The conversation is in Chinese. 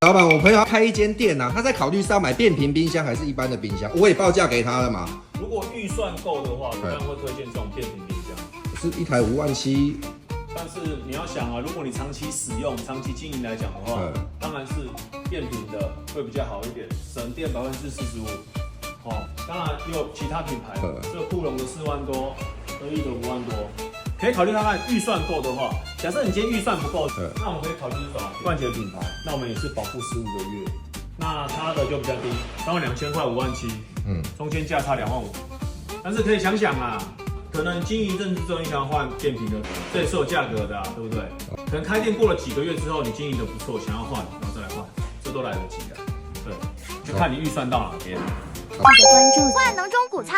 老板，我朋友要开一间店啊，他在考虑是要买变频冰箱还是一般的冰箱，我也报价给他了嘛。如果预算够的话，当然会推荐这种变频冰箱。是一台5.7万。但是你要想啊，如果你长期使用、长期经营来讲的话，当然是变频的会比较好一点，省电45%。哦，当然也有其他品牌，这个酷龙的4万多，德意的5万多，可以考虑看看预算够的话。假设你今天预算不够，那我们可以考虑什么？冠捷品牌，那我们也是保护15个月，那它的就比较低，32000块5.7万，中间价差2.5万。但是可以想想啊。可能经营一阵子之后，你想要换变频的，这也是有价格的啊，对不对？可能开店过了几个月之后，你经营的不错，想要换，然后再来换，这都来得及的。对，就看你预算到哪边。记得关注万能中谷仓。